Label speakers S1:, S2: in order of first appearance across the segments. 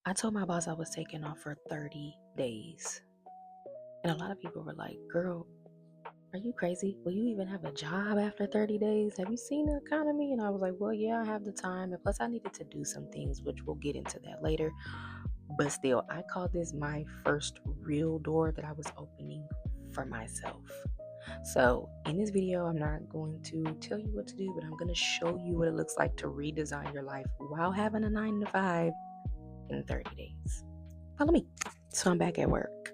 S1: I told my boss I was taking off for 30 days. And a lot of people were like, girl, are you crazy? Will you even have a job after 30 days? Have you seen the economy? And I was like, well, yeah, I have the time. And plus, I needed to do some things, which we'll get into that later. But still, I call this my first real door that I was opening for myself. So in this video, I'm not going to tell you what to do, but I'm going to show you what it looks like to redesign your life while having a 9 to 5 in 30 days. Follow me. So I'm back at work.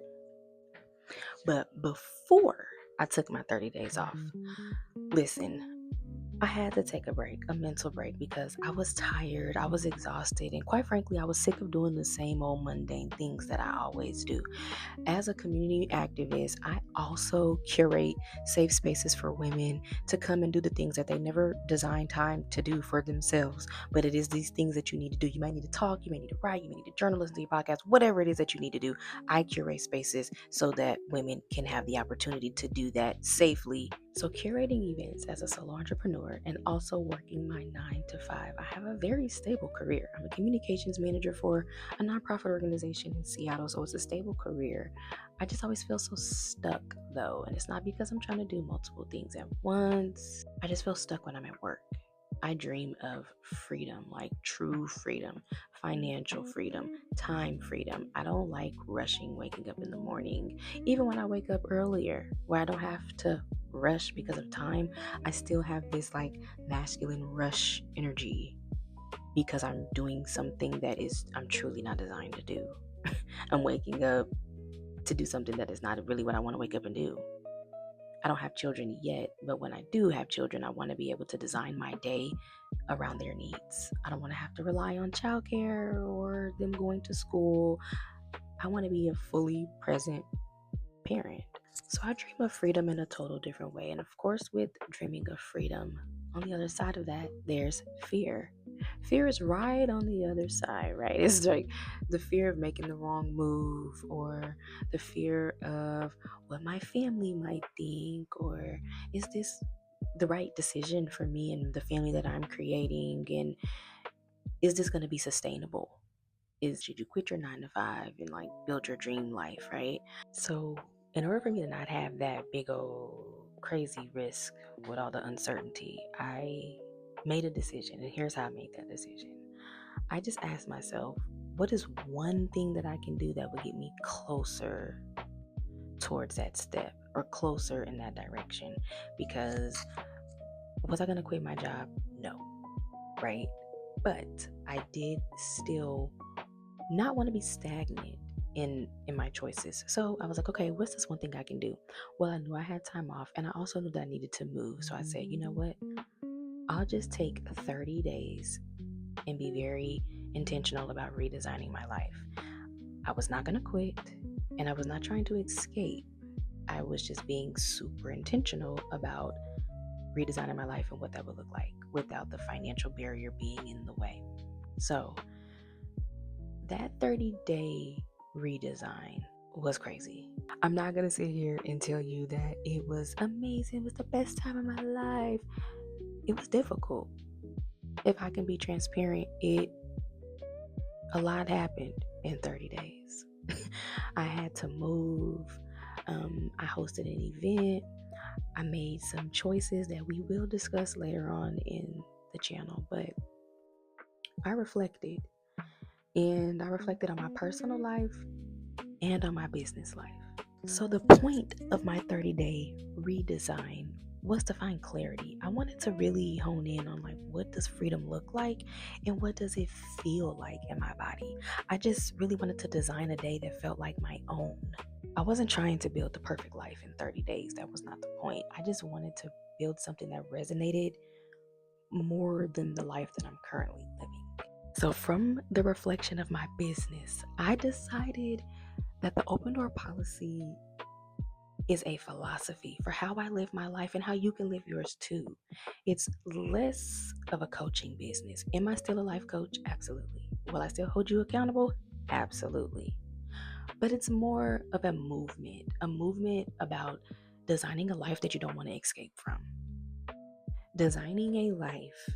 S1: But before I took my 30 days off, listen, I had to take a break, a mental break, because I was tired, I was exhausted, and quite frankly, I was sick of doing the same old mundane things that I always do. As a community activist, I also curate safe spaces for women to come and do the things that they never designed time to do for themselves. But it is these things that you need to do. You might need to talk, you may need to write, you may need to journal, listen to your podcast, whatever it is that you need to do. I curate spaces so that women can have the opportunity to do that safely. So curating events as a solo entrepreneur and also working my 9 to 5, I have a very stable career. I'm a communications manager for a nonprofit organization in Seattle, so it's a stable career. I just always feel so stuck though, and it's not because I'm trying to do multiple things at once. I just feel stuck when I'm at work. I dream of freedom, like true freedom, financial freedom, time freedom. I don't like rushing, waking up in the morning. Even when I wake up earlier, where I don't have to rush because of time, I still have this like masculine rush energy because I'm doing something that I'm truly not designed to do. I'm waking up to do something that is not really what I want to wake up and do. I don't have children yet, but when I do have children, I want to be able to design my day around their needs. I don't want to have to rely on childcare or them going to school. I want to be a fully present parent. So I dream of freedom in a total different way. And of course, with dreaming of freedom, on the other side of that, there's fear. Fear is right on the other side, right? It's like the fear of making the wrong move, or the fear of what my family might think, or is this the right decision for me and the family that I'm creating? And is this going to be sustainable? Should you quit your 9 to 5 and like build your dream life, right? So in order for me to not have that big old crazy risk with all the uncertainty, I made a decision, and here's how I made that decision. I just asked myself, what is one thing that I can do that would get me closer towards that step or closer in that direction? Because was I going to quit my job? No, right? But I did still not want to be stagnant in my choices. So I was like, okay, what's this one thing I can do? Well, I knew I had time off, and I also knew that I needed to move. So I said, you know what? I'll just take 30 days and be very intentional about redesigning my life. I was not going to quit, and I was not trying to escape. I was just being super intentional about redesigning my life and what that would look like without the financial barrier being in the way. So that 30-day redesign was crazy. I'm not going to sit here and tell you that it was amazing. It was the best time of my life. It was difficult. If I can be transparent, a lot happened in 30 days. I had to move. I hosted an event. I made some choices that we will discuss later on in the channel, but I reflected. And I reflected on my personal life and on my business life. So the point of my 30-day redesign was to find clarity. I wanted to really hone in on like, what does freedom look like and what does it feel like in my body? I just really wanted to design a day that felt like my own. I wasn't trying to build the perfect life in 30 days. That was not the point. I just wanted to build something that resonated more than the life that I'm currently living. So from the reflection of my business, I decided that the open door policy is a philosophy for how I live my life and how you can live yours too. It's less of a coaching business. Am I still a life coach? Absolutely. Will I still hold you accountable? Absolutely. But it's more of a movement about designing a life that you don't want to escape from. Designing a life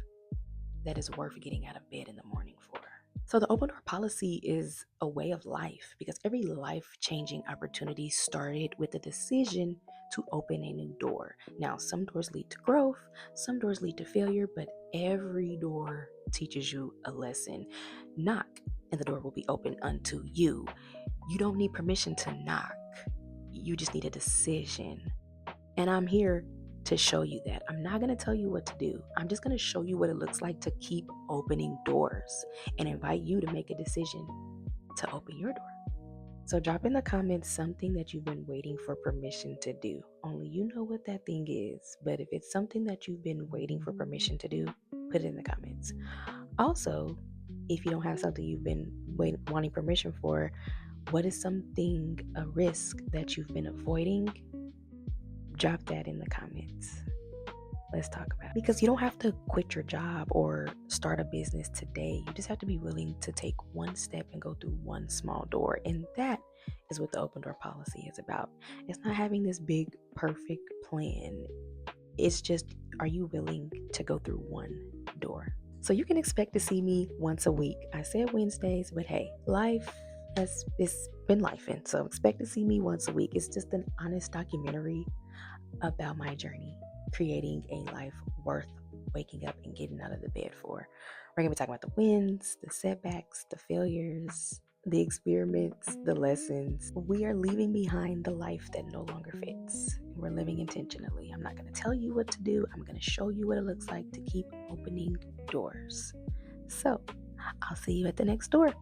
S1: that is worth getting out of bed in the morning for. So the open door policy is a way of life because every life-changing opportunity started with a decision to open a new door. Now, some doors lead to growth, some doors lead to failure, but every door teaches you a lesson. Knock, and the door will be open unto you. You don't need permission to knock. You just need a decision. And I'm here to show you that. I'm not going to tell you what to do. I'm just going to show you what it looks like to keep opening doors and invite you to make a decision to open your door. So drop in the comments something that you've been waiting for permission to do. Only you know what that thing is. But if it's something that you've been waiting for permission to do, put it in the comments. Also, if you don't have something you've been wanting permission for, what is something, a risk that you've been avoiding? Drop that in the comments. Let's talk about it. Because you don't have to quit your job or start a business today. You just have to be willing to take one step and go through one small door. And that is what the open door policy is about. It's not having this big, perfect plan. It's just, are you willing to go through one door? So you can expect to see me once a week. I said Wednesdays, but hey, it's been life. And so expect to see me once a week. It's just an honest documentary about my journey creating a life worth waking up and getting out of the bed for. We're going to be talking about the wins, the setbacks, the failures, the experiments, the lessons. We are leaving behind the life that no longer fits. We're living intentionally. I'm not going to tell you what to do. I'm going to show you what it looks like to keep opening doors. So I'll see you at the next door.